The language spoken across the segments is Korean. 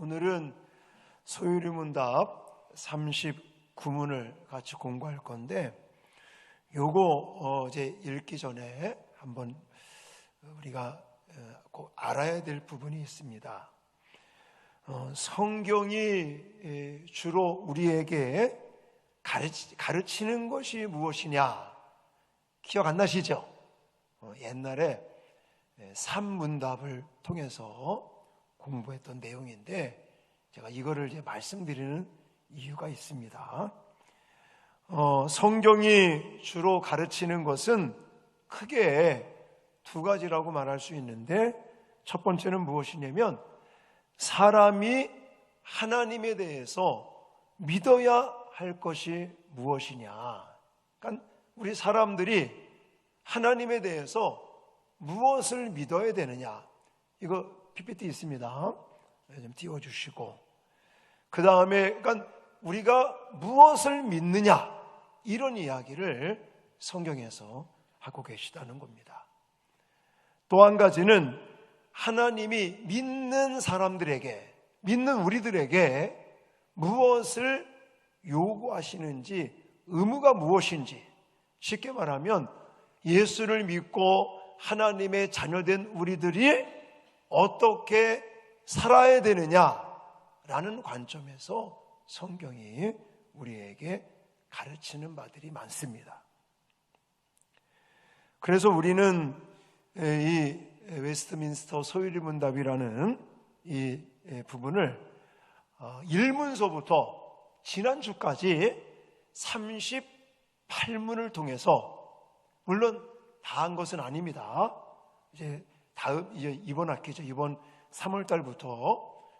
오늘은 소유리문답 39문을 같이 공부할 건데, 요거 이제 읽기 전에 한번 우리가 꼭 알아야 될 부분이 있습니다. 성경이 주로 우리에게 가르치는 것이 무엇이냐 기억 안 나시죠? 옛날에 3문답을 통해서 공부했던 내용인데, 제가 이거를 이제 말씀드리는 이유가 있습니다. 성경이 주로 가르치는 것은 크게 두 가지라고 말할 수 있는데, 첫 번째는 무엇이냐면 사람이 하나님에 대해서 믿어야 할 것이 무엇이냐. 그러니까 우리 사람들이 하나님에 대해서 무엇을 믿어야 되느냐. 이거 PPT 있습니다. 좀 띄워주시고, 그 다음에 그러니까 우리가 무엇을 믿느냐, 이런 이야기를 성경에서 하고 계시다는 겁니다. 또 한 가지는 하나님이 믿는 사람들에게, 믿는 우리들에게 무엇을 요구하시는지, 의무가 무엇인지, 쉽게 말하면 예수를 믿고 하나님의 자녀된 우리들이 어떻게 살아야 되느냐라는 관점에서 성경이 우리에게 가르치는 바들이 많습니다. 그래서 우리는 이 웨스트민스터 소유리문답이라는 이 부분을 1문서부터 지난주까지 38문을 통해서, 물론 다 한 것은 아닙니다. 이제 이번 학기죠. 이번 3월달부터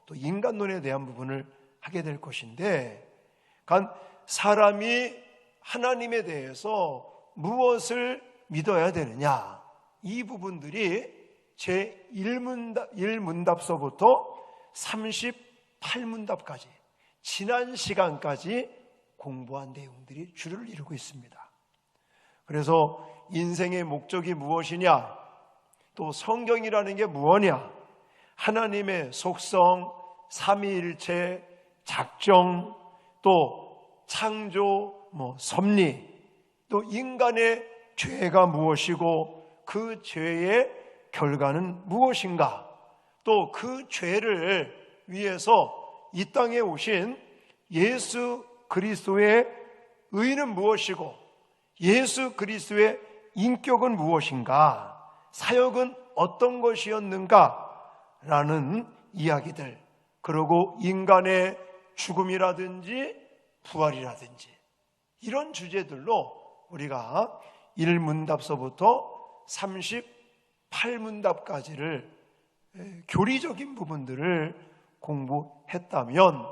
또 인간론에 대한 부분을 하게 될 것인데, 그러니까 사람이 하나님에 대해서 무엇을 믿어야 되느냐, 이 부분들이 제 1문답서부터 38문답까지 지난 시간까지 공부한 내용들이 주를 이루고 있습니다. 그래서 인생의 목적이 무엇이냐, 또 성경이라는 게 무엇이냐, 하나님의 속성, 삼위일체, 작정, 또 창조, 섭리, 또 인간의 죄가 무엇이고 그 죄의 결과는 무엇인가, 또 그 죄를 위해서 이 땅에 오신 예수 그리스도의 의는 무엇이고 예수 그리스도의 인격은 무엇인가, 사역은 어떤 것이었는가 라는 이야기들, 그리고 인간의 죽음이라든지 부활이라든지 이런 주제들로 우리가 1문답서부터 38문답까지를 교리적인 부분들을 공부했다면,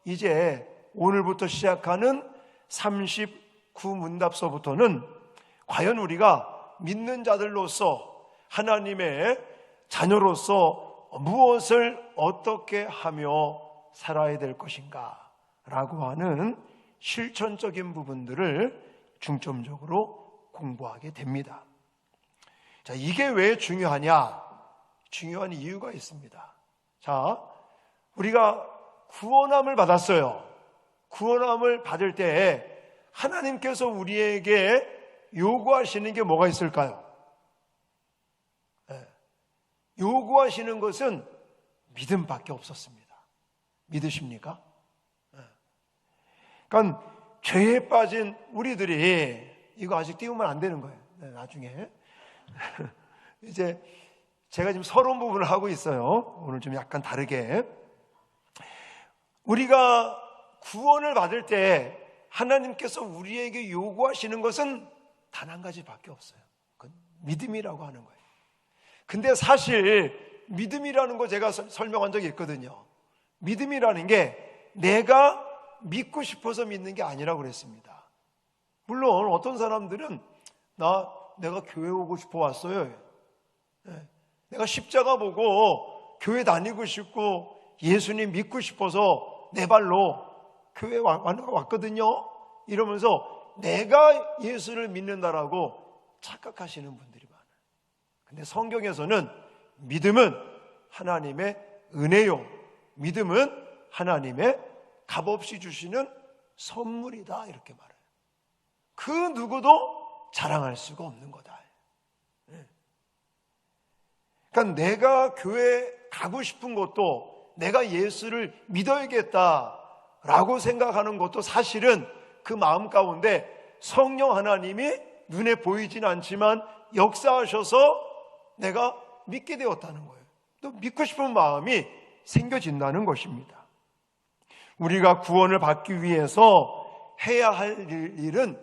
이제 오늘부터 시작하는 39문답서부터는 과연 우리가 믿는 자들로서, 하나님의 자녀로서 무엇을 어떻게 하며 살아야 될 것인가 라고 하는 실천적인 부분들을 중점적으로 공부하게 됩니다. 자, 이게 왜 중요하냐? 중요한 이유가 있습니다. 자, 우리가 구원함을 받았어요. 구원함을 받을 때 하나님께서 우리에게 요구하시는 게 뭐가 있을까요? 요구하시는 것은 믿음밖에 없었습니다. 믿으십니까? 그러니까 죄에 빠진 우리들이, 이거 아직 띄우면 안 되는 거예요. 나중에 이제 제가 지금 서론 부분을 하고 있어요. 오늘 좀 약간 다르게. 우리가 구원을 받을 때 하나님께서 우리에게 요구하시는 것은 단 한 가지밖에 없어요. 그건 믿음이라고 하는 거예요. 근데 사실 믿음이라는 거 제가 설명한 적이 있거든요. 믿음이라는 게 내가 믿고 싶어서 믿는 게 아니라고 그랬습니다. 물론 어떤 사람들은 내가 교회 오고 싶어 왔어요. 내가 십자가 보고 교회 다니고 싶고 예수님 믿고 싶어서 내 발로 교회 왔거든요. 이러면서 내가 예수를 믿는다라고 착각하시는 분들이 많아요. 근데 성경에서는 믿음은 하나님의 은혜요, 믿음은 하나님의 값없이 주시는 선물이다, 이렇게 말해요. 그 누구도 자랑할 수가 없는 거다. 그러니까 내가 교회 가고 싶은 것도, 내가 예수를 믿어야겠다라고 생각하는 것도 사실은 그 마음 가운데 성령 하나님이 눈에 보이진 않지만 역사하셔서 내가 믿게 되었다는 거예요. 또 믿고 싶은 마음이 생겨진다는 것입니다. 우리가 구원을 받기 위해서 해야 할 일은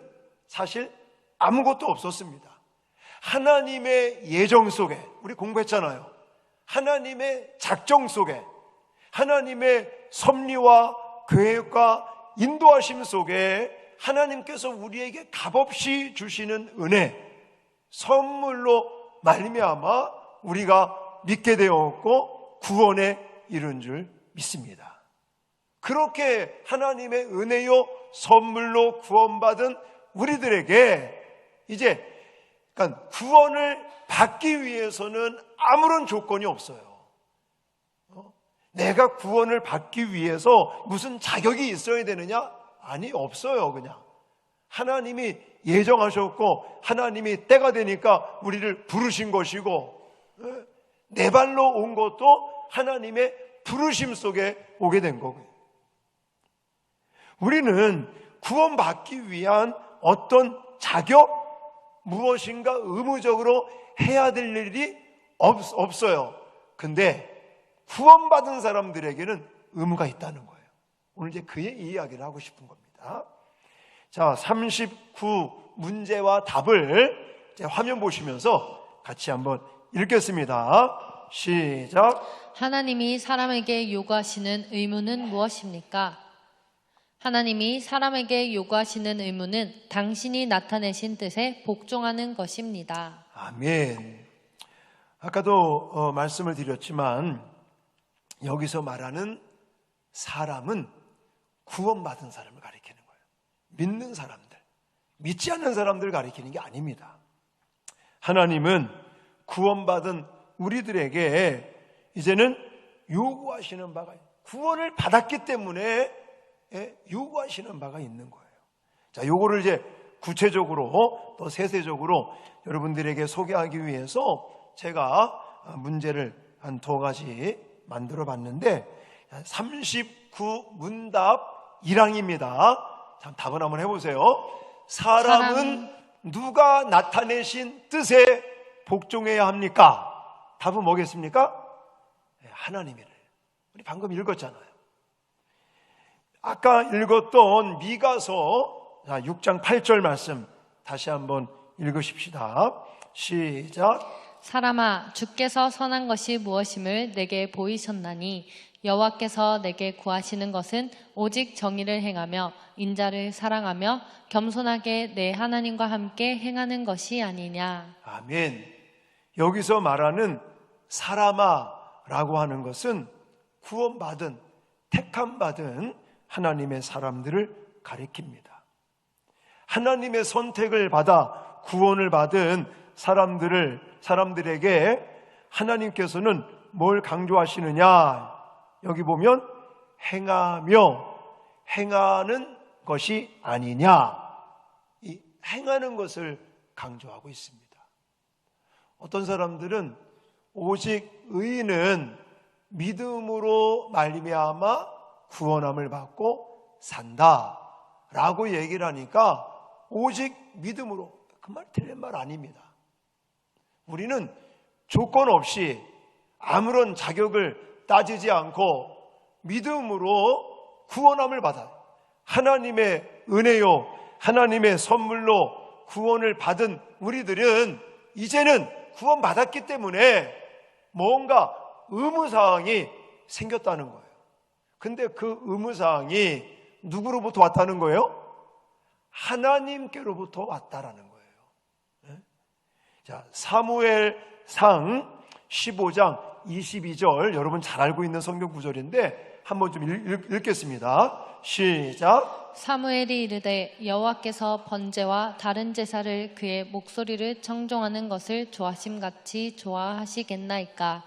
사실 아무것도 없었습니다. 하나님의 예정 속에, 우리 공부했잖아요. 하나님의 작정 속에, 하나님의 섭리와 계획과 인도하심 속에 하나님께서 우리에게 값없이 주시는 은혜, 선물로 말미암아 우리가 믿게 되었고 구원에 이른 줄 믿습니다. 그렇게 하나님의 은혜요 선물로 구원받은 우리들에게 이제 그러니까 구원을 받기 위해서는 아무런 조건이 없어요. 내가 구원을 받기 위해서 무슨 자격이 있어야 되느냐? 아니, 없어요. 그냥 하나님이 예정하셨고 하나님이 때가 되니까 우리를 부르신 것이고, 내 발로 온 것도 하나님의 부르심 속에 오게 된 거고요. 우리는 구원받기 위한 어떤 자격, 무엇인가 의무적으로 해야 될 일이 없어요. 근데 구원받은 사람들에게는 의무가 있다는 거예요. 오늘 이제 그의 이야기를 하고 싶은 겁니다. 자, 39 문제와 답을 이제 화면 보시면서 같이 한번 읽겠습니다. 시작. 하나님이 사람에게 요구하시는 의무는 무엇입니까? 하나님이 사람에게 요구하시는 의무는 당신이 나타내신 뜻에 복종하는 것입니다. 아멘. 아까도 말씀을 드렸지만 여기서 말하는 사람은 구원받은 사람을 가리키는 거예요. 믿는 사람들, 믿지 않는 사람들을 가리키는 게 아닙니다. 하나님은 구원받은 우리들에게 이제는 요구하시는 바가, 구원을 받았기 때문에 요구하시는 바가 있는 거예요. 자, 요거를 이제 구체적으로 또 세세적으로 여러분들에게 소개하기 위해서 제가 문제를 한 2가지 만들어 봤는데 39 문답 1항입니다. 자, 답을 한번 해보세요. 사람은 누가 나타내신 뜻에 복종해야 합니까? 답은 뭐겠습니까? 하나님이래요. 우리 방금 읽었잖아요. 아까 읽었던 미가서 6장 8절 말씀 다시 한번 읽으십시다. 시작. 사람아, 주께서 선한 것이 무엇임을 내게 보이셨나니 여호와께서 내게 구하시는 것은 오직 정의를 행하며 인자를 사랑하며 겸손하게 내 하나님과 함께 행하는 것이 아니냐. 아멘. 여기서 말하는 사람아라고 하는 것은 구원받은, 택함받은 하나님의 사람들을 가리킵니다. 하나님의 선택을 받아 구원을 받은 사람들에게 하나님께서는 뭘 강조하시느냐? 여기 보면 행하며, 행하는 것이 아니냐, 이 행하는 것을 강조하고 있습니다. 어떤 사람들은 오직 의인은 믿음으로 말미암아 구원함을 받고 산다라고 얘기를 하니까 오직 믿음으로, 그 말 틀린 말 아닙니다. 우리는 조건 없이 아무런 자격을 따지지 않고 믿음으로 구원함을 받아 하나님의 은혜요, 하나님의 선물로 구원을 받은 우리들은 이제는 구원받았기 때문에 뭔가 의무사항이 생겼다는 거예요. 근데 그 의무사항이 누구로부터 왔다는 거예요? 하나님께로부터 왔다라는 거예요. 자, 사무엘상 15장 22절, 여러분 잘 알고 있는 성경 구절인데 한번 좀 읽겠습니다. 시작. 사무엘이 이르되 여호와께서 번제와 다른 제사를 그의 목소리를 청종하는 것을 좋아하심같이 좋아하시겠나이까.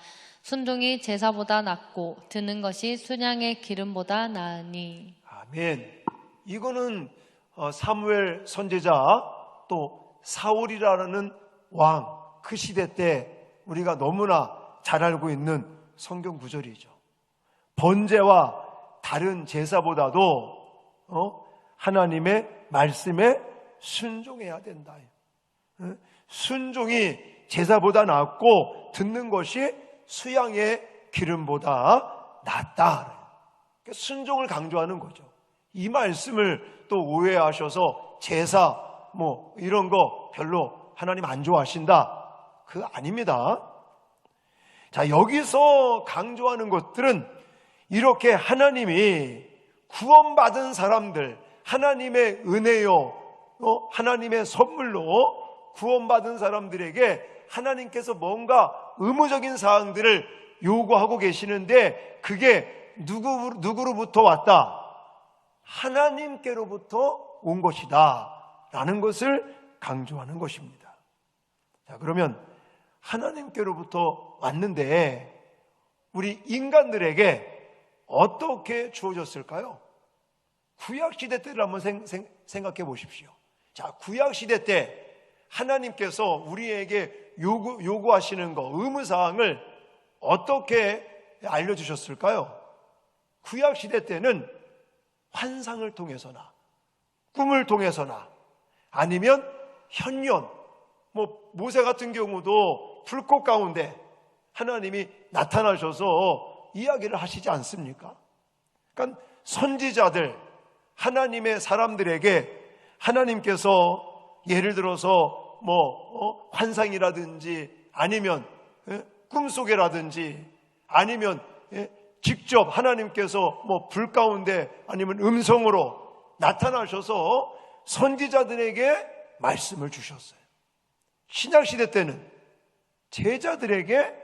순종이 제사보다 낫고 드는 것이 순양의 기름보다 나으니. 아멘. 이거는 사무엘 선지자 또 사울이라는 왕, 그 시대 때 우리가 너무나 잘 알고 있는 성경 구절이죠. 번제와 다른 제사보다도 하나님의 말씀에 순종해야 된다. 순종이 제사보다 낫고 듣는 것이 수양의 기름보다 낫다. 순종을 강조하는 거죠. 이 말씀을 또 오해하셔서 제사 이런 거 별로 하나님 안 좋아하신다. 그거 아닙니다. 자, 여기서 강조하는 것들은 이렇게 하나님이 구원받은 사람들, 하나님의 은혜요, 하나님의 선물로 구원받은 사람들에게 하나님께서 뭔가 의무적인 사항들을 요구하고 계시는데 그게 누구로부터 왔다? 하나님께로부터 온 것이다 라는 것을 강조하는 것입니다. 자, 그러면 하나님께로부터 왔는데 우리 인간들에게 어떻게 주어졌을까요? 구약시대 때를 한번 생각해 보십시오. 자, 구약시대 때 하나님께서 우리에게 요구하시는 거, 의무사항을 어떻게 알려주셨을까요? 구약시대 때는 환상을 통해서나 꿈을 통해서나 아니면 현년, 모세 같은 경우도 불꽃 가운데 하나님이 나타나셔서 이야기를 하시지 않습니까? 그러니까 선지자들, 하나님의 사람들에게 하나님께서 예를 들어서 환상이라든지 아니면 꿈속에라든지 아니면 직접 하나님께서 불 가운데 아니면 음성으로 나타나셔서 선지자들에게 말씀을 주셨어요. 신약시대 때는 제자들에게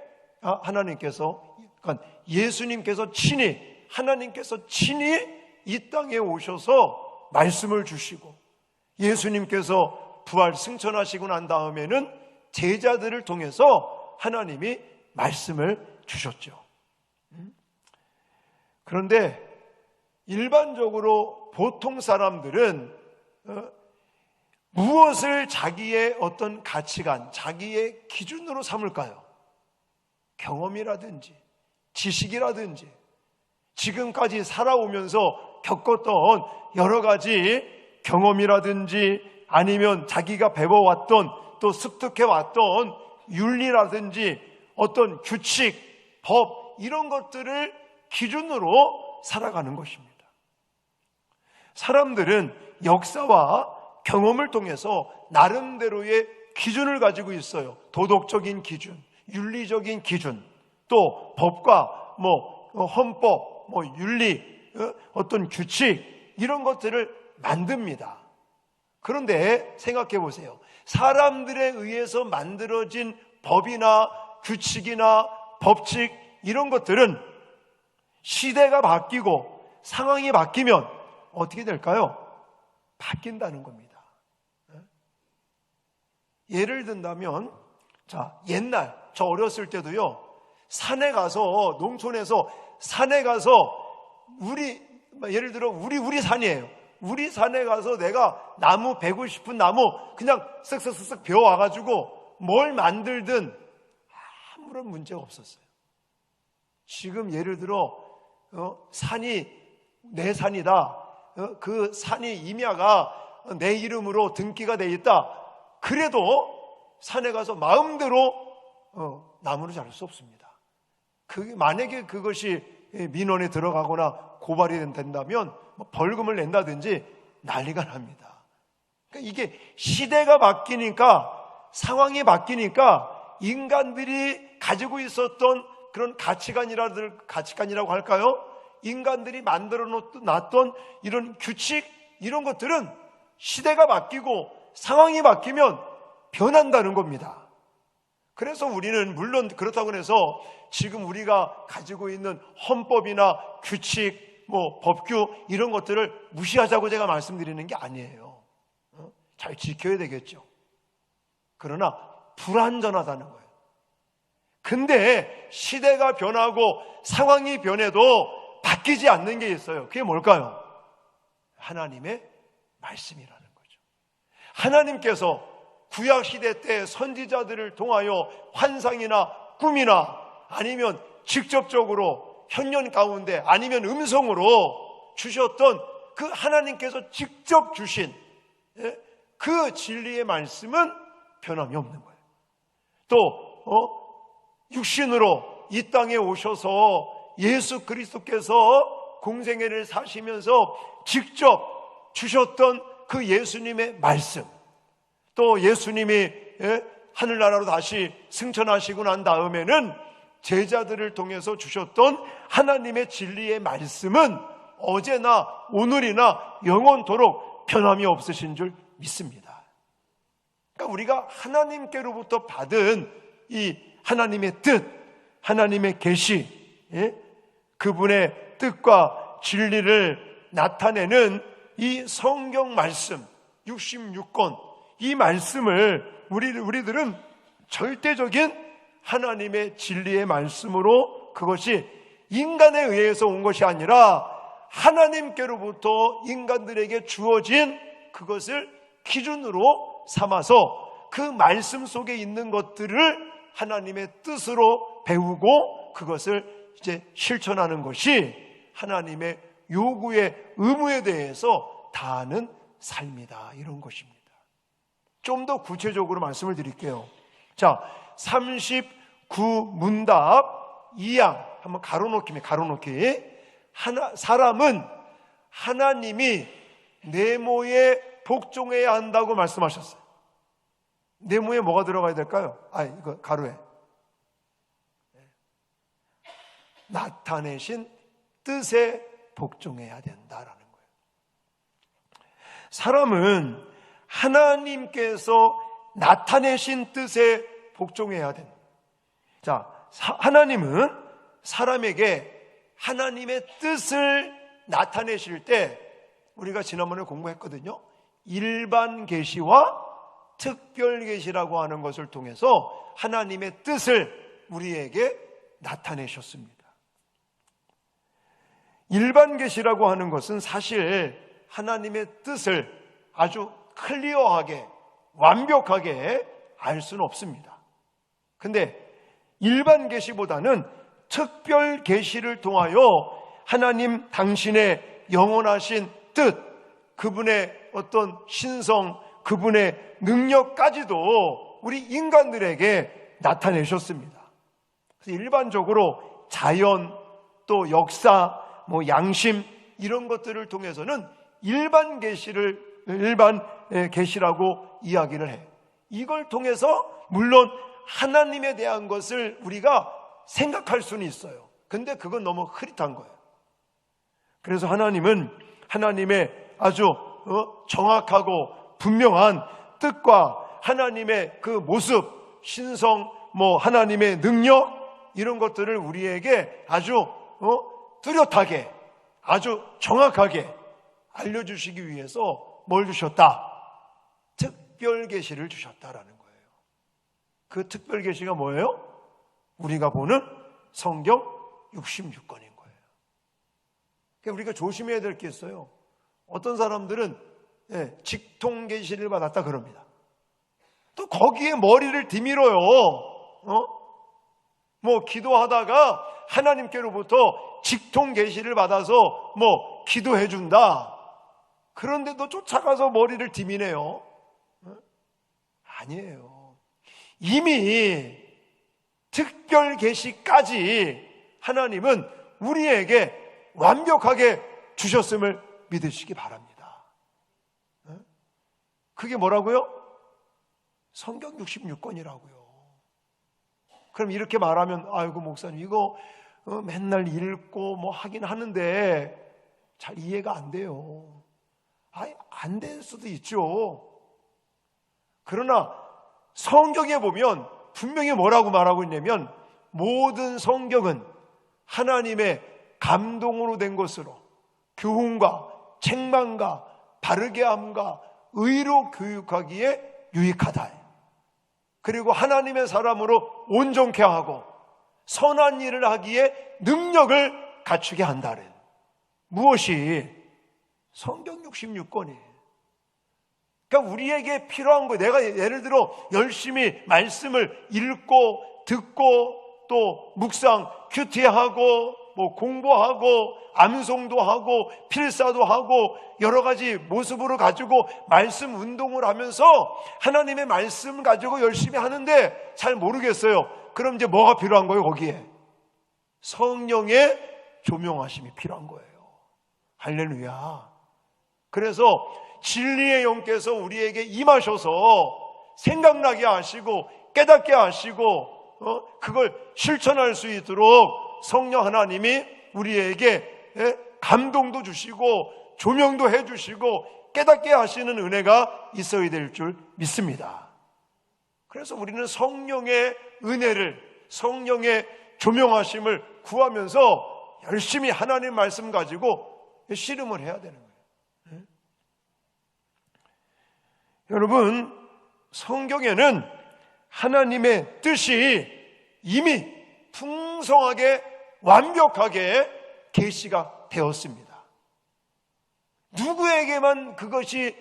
하나님께서, 그러니까 예수님께서 친히, 하나님께서 친히 이 땅에 오셔서 말씀을 주시고 예수님께서 부활 승천하시고 난 다음에는 제자들을 통해서 하나님이 말씀을 주셨죠. 그런데 일반적으로 보통 사람들은 무엇을 자기의 어떤 가치관, 자기의 기준으로 삼을까요? 경험이라든지 지식이라든지 지금까지 살아오면서 겪었던 여러 가지 경험이라든지 아니면 자기가 배워왔던 또 습득해왔던 윤리라든지 어떤 규칙, 법 이런 것들을 기준으로 살아가는 것입니다. 사람들은 역사와 경험을 통해서 나름대로의 기준을 가지고 있어요. 도덕적인 기준, 윤리적인 기준, 또 법과 헌법, 윤리, 어떤 규칙 이런 것들을 만듭니다. 그런데 생각해 보세요. 사람들에 의해서 만들어진 법이나 규칙이나 법칙 이런 것들은 시대가 바뀌고 상황이 바뀌면 어떻게 될까요? 바뀐다는 겁니다. 예를 든다면, 자, 옛날, 저 어렸을 때도요, 산에 가서, 농촌에서 산에 가서, 예를 들어, 우리 산이에요. 우리 산에 가서 내가 나무 베고 싶은 나무 그냥 쓱쓱쓱쓱 베어와가지고 뭘 만들든 아무런 문제가 없었어요. 지금 예를 들어, 산이 내 산이다. 그 산이 임야가 내 이름으로 등기가 돼 있다. 그래도 산에 가서 마음대로 나무를 자를 수 없습니다. 만약에 그것이 민원에 들어가거나 고발이 된다면 벌금을 낸다든지 난리가 납니다. 그러니까 이게 시대가 바뀌니까 상황이 바뀌니까 인간들이 가지고 있었던 그런 가치관이라고 할까요? 인간들이 만들어 놨던 이런 규칙 이런 것들은 시대가 바뀌고 상황이 바뀌면 변한다는 겁니다. 그래서 우리는 물론 그렇다고 해서 지금 우리가 가지고 있는 헌법이나 규칙, 법규 이런 것들을 무시하자고 제가 말씀드리는 게 아니에요. 잘 지켜야 되겠죠. 그러나 불완전하다는 거예요. 근데 시대가 변하고 상황이 변해도 바뀌지 않는 게 있어요. 그게 뭘까요? 하나님의 말씀이라는 거죠. 하나님께서 구약시대 때 선지자들을 통하여 환상이나 꿈이나 아니면 직접적으로 현년 가운데 아니면 음성으로 주셨던 그 하나님께서 직접 주신 그 진리의 말씀은 변함이 없는 거예요. 또 육신으로 이 땅에 오셔서 예수 그리스도께서 공생애를 사시면서 직접 주셨던 그 예수님의 말씀, 또 예수님이 하늘나라로 다시 승천하시고 난 다음에는 제자들을 통해서 주셨던 하나님의 진리의 말씀은 어제나 오늘이나 영원토록 변함이 없으신 줄 믿습니다. 그러니까 우리가 하나님께로부터 받은 이 하나님의 뜻, 하나님의 계시, 그분의 뜻과 진리를 나타내는 이 성경 말씀 66권, 이 말씀을 우리들은 절대적인 하나님의 진리의 말씀으로, 그것이 인간에 의해서 온 것이 아니라 하나님께로부터 인간들에게 주어진 그것을 기준으로 삼아서 그 말씀 속에 있는 것들을 하나님의 뜻으로 배우고 그것을 이제 실천하는 것이 하나님의 요구의 의무에 대해서 다하는 삶이다, 이런 것입니다. 좀 더 구체적으로 말씀을 드릴게요. 자, 39문답 2항 한번 가로놓기. 사람은 하나님이 네모에 복종해야 한다고 말씀하셨어요. 네모에 뭐가 들어가야 될까요? 이거 가로에 나타내신 뜻에 복종해야 된다라는 거예요. 사람은 하나님께서 나타내신 뜻에 복종해야 된다. 자, 하나님은 사람에게 하나님의 뜻을 나타내실 때, 우리가 지난번에 공부했거든요. 일반 계시와 특별 계시라고 하는 것을 통해서 하나님의 뜻을 우리에게 나타내셨습니다. 일반 계시라고 하는 것은 사실 하나님의 뜻을 아주 클리어하게, 완벽하게 알 수는 없습니다. 근데 일반 계시보다는 특별 계시를 통하여 하나님 당신의 영원하신 뜻, 그분의 어떤 신성, 그분의 능력까지도 우리 인간들에게 나타내셨습니다. 그래서 일반적으로 자연, 또 역사, 양심, 이런 것들을 통해서는 일반 계시라고 이야기를 해요. 이걸 통해서 물론 하나님에 대한 것을 우리가 생각할 수는 있어요. 근데 그건 너무 흐릿한 거예요. 그래서 하나님은 하나님의 아주 정확하고 분명한 뜻과 하나님의 그 모습, 신성, 하나님의 능력, 이런 것들을 우리에게 아주 뚜렷하게, 아주 정확하게 알려주시기 위해서 뭘 주셨다? 특별 계시를 주셨다라는 거예요. 그 특별 계시가 뭐예요? 우리가 보는 성경 66권인 거예요. 그러니까 우리가 조심해야 될 게 있어요. 어떤 사람들은 직통 계시를 받았다 그럽니다. 또 거기에 머리를 디밀어요. 기도하다가 하나님께로부터 직통 계시를 받아서 기도해 준다. 그런데도 쫓아가서 머리를 디미네요. 아니에요. 이미 특별 계시까지 하나님은 우리에게 완벽하게 주셨음을 믿으시기 바랍니다. 그게 뭐라고요? 성경 66권이라고요. 그럼 이렇게 말하면, 아이고 목사님 이거 맨날 읽고 하긴 하는데 잘 이해가 안 돼요. 안 될 수도 있죠. 그러나 성경에 보면 분명히 뭐라고 말하고 있냐면, 모든 성경은 하나님의 감동으로 된 것으로 교훈과 책망과 바르게 함과 의로 교육하기에 유익하다. 그리고 하나님의 사람으로 온전케 하고 선한 일을 하기에 능력을 갖추게 한다는. 무엇이? 성경 66권이에요. 그러니까 우리에게 필요한 거, 내가 예를 들어 열심히 말씀을 읽고 듣고 또 묵상, 큐티하고 뭐 공부하고 암송도 하고 필사도 하고 여러 가지 모습으로 가지고 말씀 운동을 하면서 하나님의 말씀 가지고 열심히 하는데 잘 모르겠어요. 그럼 이제 뭐가 필요한 거예요? 거기에 성령의 조명하심이 필요한 거예요. 할렐루야. 그래서 진리의 영께서 우리에게 임하셔서 생각나게 하시고 깨닫게 하시고 그걸 실천할 수 있도록 성령 하나님이 우리에게 감동도 주시고 조명도 해주시고 깨닫게 하시는 은혜가 있어야 될 줄 믿습니다. 그래서 우리는 성령의 은혜를, 성령의 조명하심을 구하면서 열심히 하나님 말씀 가지고 씨름을 해야 되는 거예요. 여러분, 성경에는 하나님의 뜻이 이미 풍성하게 완벽하게 계시가 되었습니다. 누구에게만 그것이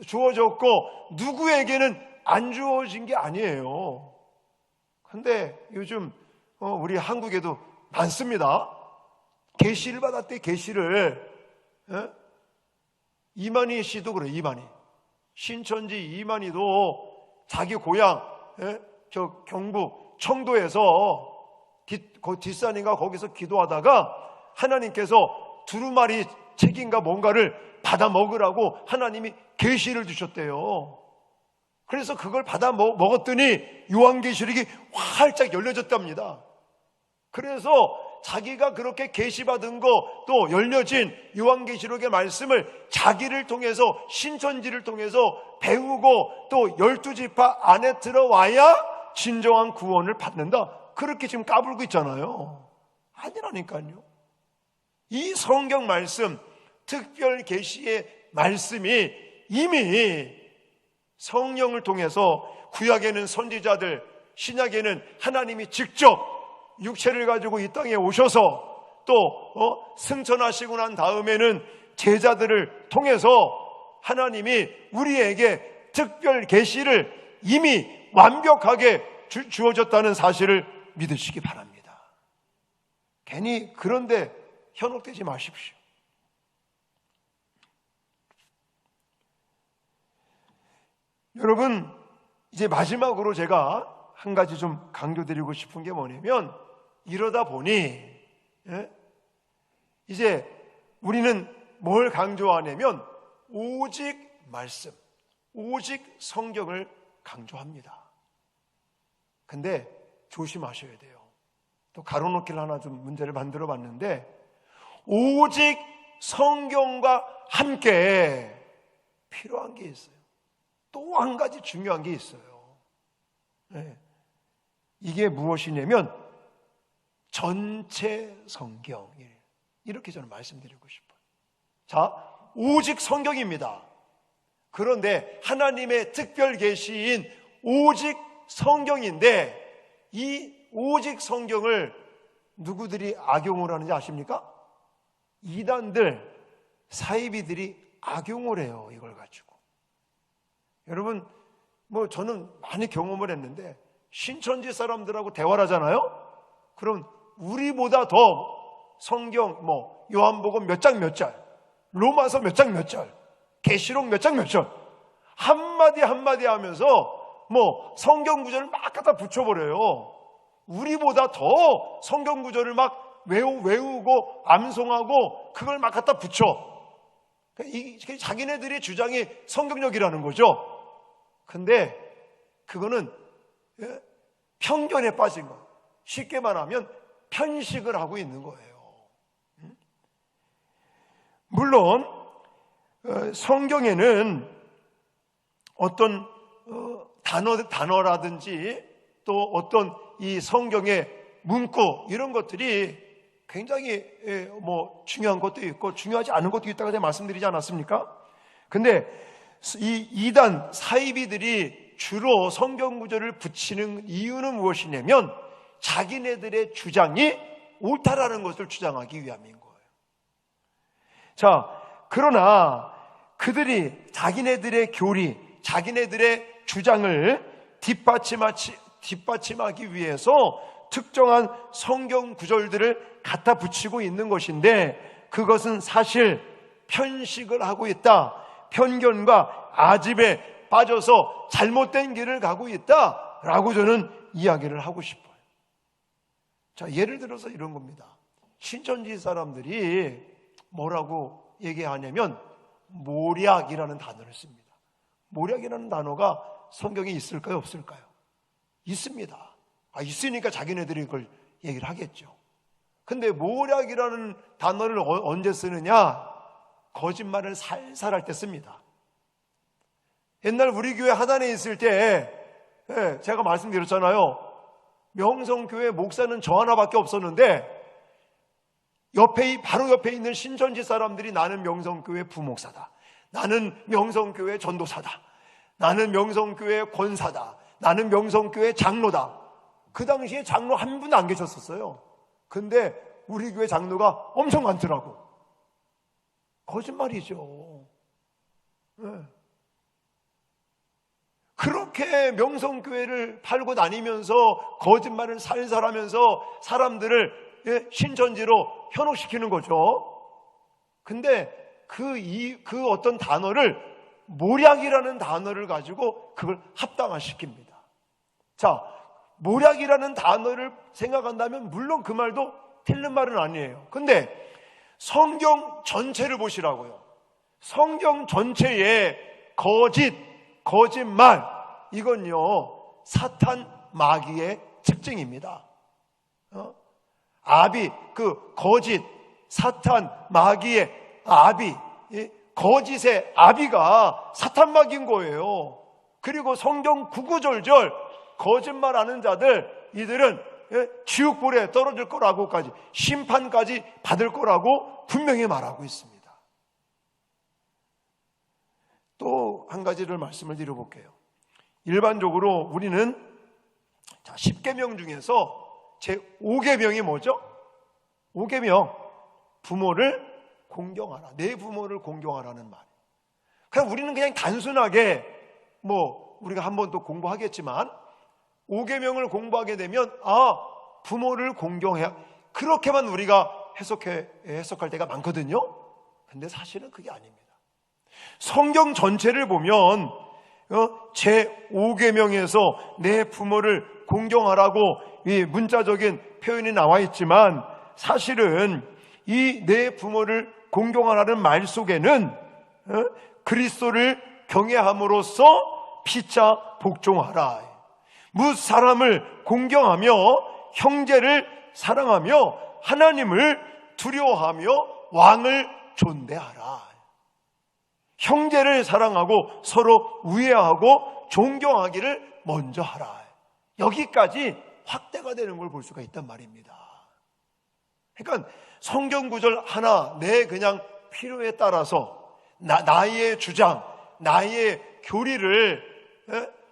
주어졌고 누구에게는 안 주어진 게 아니에요. 그런데 요즘 우리 한국에도 많습니다. 계시를 받았대. 계시를. 이만희 씨도 그래요. 이만희 신천지 이만희도 자기 고향 저 경북 청도에서 뒷산인가 거기서 기도하다가 하나님께서 두루마리 책인가 뭔가를 받아 먹으라고 하나님이 계시를 주셨대요. 그래서 그걸 받아 먹었더니 요한계시록이 활짝 열려졌답니다. 그래서 자기가 그렇게 계시받은 거 또 열려진 요한계시록의 말씀을 자기를 통해서 신천지를 통해서 배우고 또 12지파 안에 들어와야 진정한 구원을 받는다. 그렇게 지금 까불고 있잖아요. 아니라니까요. 이 성경 말씀, 특별 계시의 말씀이 이미 성령을 통해서 구약에는 선지자들, 신약에는 하나님이 직접 육체를 가지고 이 땅에 오셔서 또 승천하시고 난 다음에는 제자들을 통해서 하나님이 우리에게 특별 계시를 이미 완벽하게 주어졌다는 사실을 믿으시기 바랍니다. 괜히 그런데 현혹되지 마십시오. 여러분, 이제 마지막으로 제가 한 가지 좀 강조드리고 싶은 게 뭐냐면, 이러다 보니 이제 우리는 뭘 강조하냐면 오직 말씀, 오직 성경을 강조합니다. 근데 조심하셔야 돼요. 또 가로놓기를 하나 좀 문제를 만들어 봤는데, 오직 성경과 함께 필요한 게 있어요. 또 한 가지 중요한 게 있어요. 이게 무엇이냐면 전체 성경이에요. 이렇게 저는 말씀드리고 싶어요. 자, 오직 성경입니다. 그런데 하나님의 특별 계시인 오직 성경인데, 이 오직 성경을 누구들이 악용을 하는지 아십니까? 이단들, 사이비들이 악용을 해요. 이걸 가지고. 여러분, 저는 많이 경험을 했는데, 신천지 사람들하고 대화를 하잖아요? 그럼 우리보다 더 성경, 요한복음 몇 장 몇 절, 로마서 몇 장 몇 절, 계시록 몇 장 몇 절, 한마디 한마디 하면서 성경 구절을 막 갖다 붙여버려요. 우리보다 더 성경 구절을 막 외우고 암송하고 그걸 막 갖다 붙여. 이게 자기네들의 주장이 성경력이라는 거죠. 근데 그거는 편견에 빠진 거. 쉽게 말하면 편식을 하고 있는 거예요. 물론 성경에는 어떤 단어라든지 또 어떤 이 성경의 문구 이런 것들이 굉장히 중요한 것도 있고 중요하지 않은 것도 있다고 제가 말씀드리지 않았습니까? 근데 이 이단 사이비들이 주로 성경 구절을 붙이는 이유는 무엇이냐면 자기네들의 주장이 옳다라는 것을 주장하기 위함인 거예요. 자, 그러나 그들이 자기네들의 교리, 자기네들의 주장을 뒷받침하기 위해서 특정한 성경 구절들을 갖다 붙이고 있는 것인데, 그것은 사실 편식을 하고 있다, 편견과 아집에 빠져서 잘못된 길을 가고 있다라고 저는 이야기를 하고 싶어요. 자, 예를 들어서 이런 겁니다. 신천지 사람들이 뭐라고 얘기하냐면 모략이라는 단어를 씁니다. 모략이라는 단어가 성경에 있을까요, 없을까요? 있습니다. 있으니까 자기네들이 그걸 얘기를 하겠죠. 근데 모략이라는 단어를 언제 쓰느냐? 거짓말을 살살 할 때 씁니다. 옛날 우리 교회 하단에 있을 때 제가 말씀드렸잖아요. 명성교회 목사는 저 하나밖에 없었는데 바로 옆에 있는 신천지 사람들이 나는 명성교회 부목사다, 나는 명성교회 전도사다, 나는 명성교회 권사다, 나는 명성교회 장로다. 그 당시에 장로 한 분 안 계셨었어요. 근데 우리 교회 장로가 엄청 많더라고. 거짓말이죠. 네. 그렇게 명성교회를 팔고 다니면서 거짓말을 살살하면서 사람들을 신천지로 현혹시키는 거죠. 근데 그 어떤 단어를, 모략이라는 단어를 가지고 그걸 합당화시킵니다. 자, 모략이라는 단어를 생각한다면 물론 그 말도 틀린 말은 아니에요. 근데 성경 전체를 보시라고요. 성경 전체에 거짓말, 이건요 사탄 마귀의 특징입니다. 아비, 거짓, 사탄 마귀의 아비, 거짓의 아비가 사탄 마귀인 거예요. 그리고 성경 구구절절 거짓말하는 자들, 이들은 지옥불에 떨어질 거라고까지, 심판까지 받을 거라고 분명히 말하고 있습니다. 또 한 가지를 말씀을 드려볼게요. 일반적으로 우리는 10계명 중에서 제 5계명이 뭐죠? 5계명, 부모를 공경하라, 내 부모를 공경하라는 말. 그냥 우리는 그냥 단순하게 우리가 한번 또 공부하겠지만 5계명을 공부하게 되면 부모를 공경해야, 그렇게만 우리가 해석할 때가 많거든요. 근데 사실은 그게 아닙니다. 성경 전체를 보면 제5계명에서 내 부모를 공경하라고 이 문자적인 표현이 나와 있지만, 사실은 이 내 부모를 공경하라는 말 속에는 그리스도를 경외함으로써 피차 복종하라, 뭇 사람을 공경하며 형제를 사랑하며 하나님을 두려워하며 왕을 존대하라. 형제를 사랑하고 서로 우애하고 존경하기를 먼저 하라. 여기까지 확대가 되는 걸 볼 수가 있단 말입니다. 그러니까 성경 구절 하나, 내 그냥 필요에 따라서 나의 주장, 나의 교리를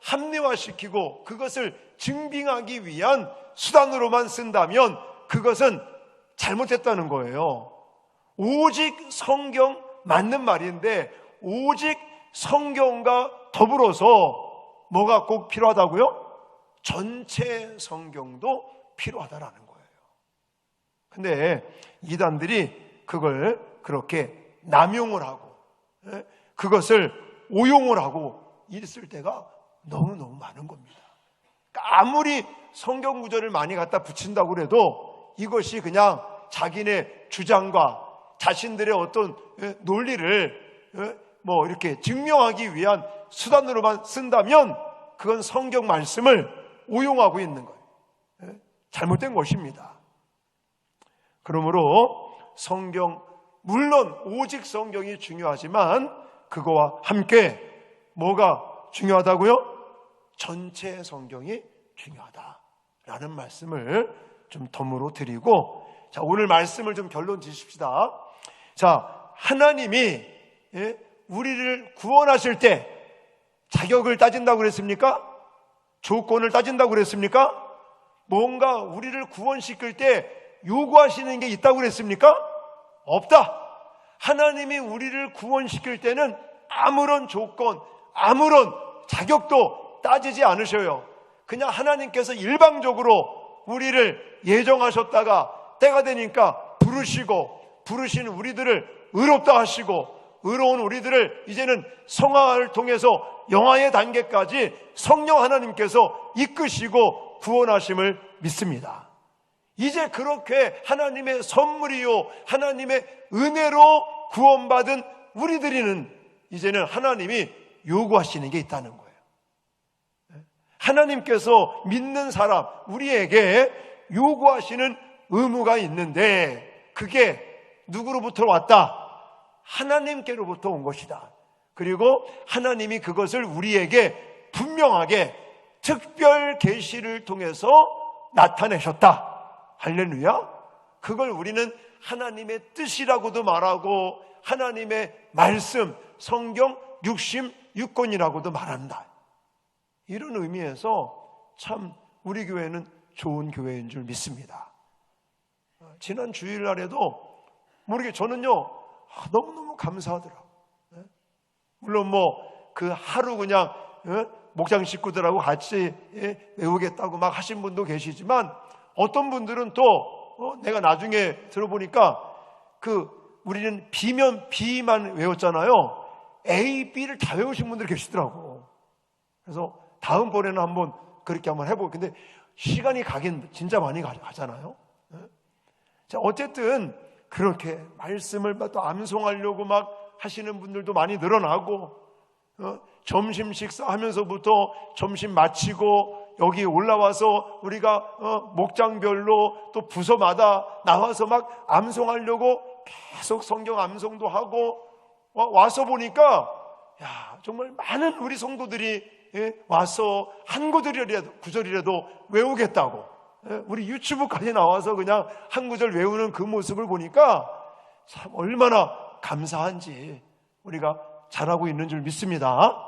합리화시키고 그것을 증빙하기 위한 수단으로만 쓴다면 그것은 잘못했다는 거예요. 오직 성경 맞는 말인데, 오직 성경과 더불어서 뭐가 꼭 필요하다고요? 전체 성경도 필요하다라는 거예요. 근데 이단들이 그걸 그렇게 남용을 하고 그것을 오용을 하고 있을 때가 너무너무 많은 겁니다. 그러니까 아무리 성경 구절을 많이 갖다 붙인다고 해도 이것이 그냥 자기네 주장과 자신들의 어떤 논리를 이렇게 증명하기 위한 수단으로만 쓴다면 그건 성경 말씀을 오용하고 있는 거예요. 잘못된 것입니다. 그러므로 성경, 물론 오직 성경이 중요하지만 그거와 함께 뭐가 중요하다고요? 전체 성경이 중요하다라는 말씀을 좀 덤으로 드리고, 자, 오늘 말씀을 좀 결론 지십시다. 자, 하나님이 우리를 구원하실 때 자격을 따진다고 그랬습니까? 조건을 따진다고 그랬습니까? 뭔가 우리를 구원시킬 때 요구하시는 게 있다고 그랬습니까? 없다. 하나님이 우리를 구원시킬 때는 아무런 조건, 아무런 자격도 따지지 않으셔요. 그냥 하나님께서 일방적으로 우리를 예정하셨다가 때가 되니까 부르신 우리들을 의롭다 하시고, 의로운 우리들을 이제는 성화를 통해서 영화의 단계까지 성령 하나님께서 이끄시고 구원하심을 믿습니다. 이제 그렇게 하나님의 선물이요, 하나님의 은혜로 구원받은 우리들이는 이제는 하나님이 요구하시는 게 있다는 거예요. 하나님께서 믿는 사람, 우리에게 요구하시는 의무가 있는데, 그게 누구로부터 왔다? 하나님께로부터 온 것이다. 그리고 하나님이 그것을 우리에게 분명하게 특별 계시를 통해서 나타내셨다. 할렐루야. 그걸 우리는 하나님의 뜻이라고도 말하고, 하나님의 말씀, 성경 66권이라고도 말한다. 이런 의미에서 참 우리 교회는 좋은 교회인 줄 믿습니다. 지난 주일날에도 모르게 저는요, 너무너무 감사하더라고요. 물론 그 하루 그냥 목장 식구들하고 같이 외우겠다고 막 하신 분도 계시지만, 어떤 분들은 또 내가 나중에 들어보니까 우리는 B면 B만 외웠잖아요. A, B를 다 외우신 분들이 계시더라고. 그래서 다음번에는 한번 그렇게 한번 해보고. 근데 시간이 가긴 진짜 많이 가잖아요. 자, 어쨌든 그렇게 말씀을 또 암송하려고 막 하시는 분들도 많이 늘어나고, 점심 식사하면서부터 점심 마치고 여기 올라와서 우리가 목장별로 또 부서마다 나와서 막 암송하려고 계속 성경 암송도 하고, 와서 보니까 정말 많은 우리 성도들이 와서 한 구절이라도 외우겠다고, 우리 유튜브까지 나와서 그냥 한 구절 외우는 그 모습을 보니까 참 얼마나 감사한지 우리가 잘하고 있는 줄 믿습니다.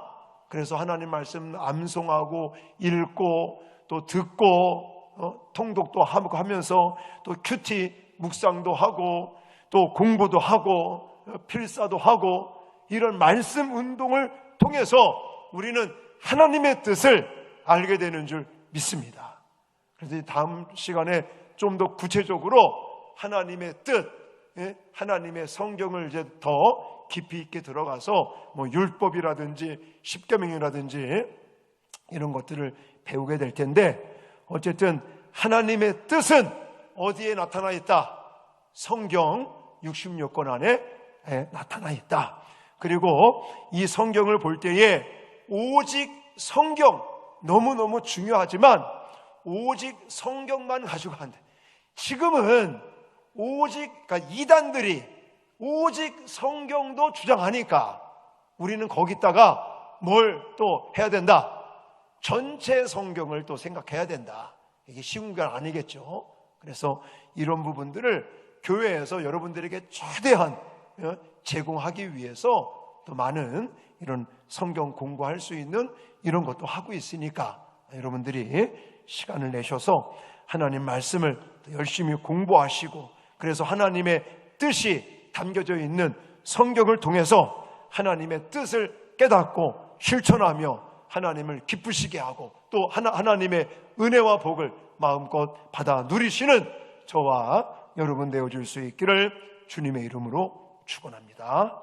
그래서 하나님 말씀 암송하고 읽고 또 듣고 통독도 하면서 또 큐티 묵상도 하고 또 공부도 하고 필사도 하고, 이런 말씀 운동을 통해서 우리는 하나님의 뜻을 알게 되는 줄 믿습니다. 그래서 다음 시간에 좀 더 구체적으로 하나님의 뜻, 하나님의 성경을 이제 더 깊이 있게 들어가서 율법이라든지 십계명이라든지 이런 것들을 배우게 될 텐데, 어쨌든 하나님의 뜻은 어디에 나타나 있다? 성경 66권 안에 나타나 있다. 그리고 이 성경을 볼 때에 오직 성경, 너무너무 중요하지만 오직 성경만 가지고 안 돼. 지금은 그러니까 이단들이 오직 성경도 주장하니까 우리는 거기다가 뭘 또 해야 된다? 전체 성경을 또 생각해야 된다. 이게 쉬운 건 아니겠죠. 그래서 이런 부분들을 교회에서 여러분들에게 최대한 제공하기 위해서 또 많은 이런 성경 공부할 수 있는 이런 것도 하고 있으니까, 여러분들이 시간을 내셔서 하나님 말씀을 열심히 공부하시고, 그래서 하나님의 뜻이 담겨져 있는 성경을 통해서 하나님의 뜻을 깨닫고 실천하며 하나님을 기쁘시게 하고, 또 하나님의 은혜와 복을 마음껏 받아 누리시는 저와 여러분 되어줄 수 있기를 주님의 이름으로 축원합니다.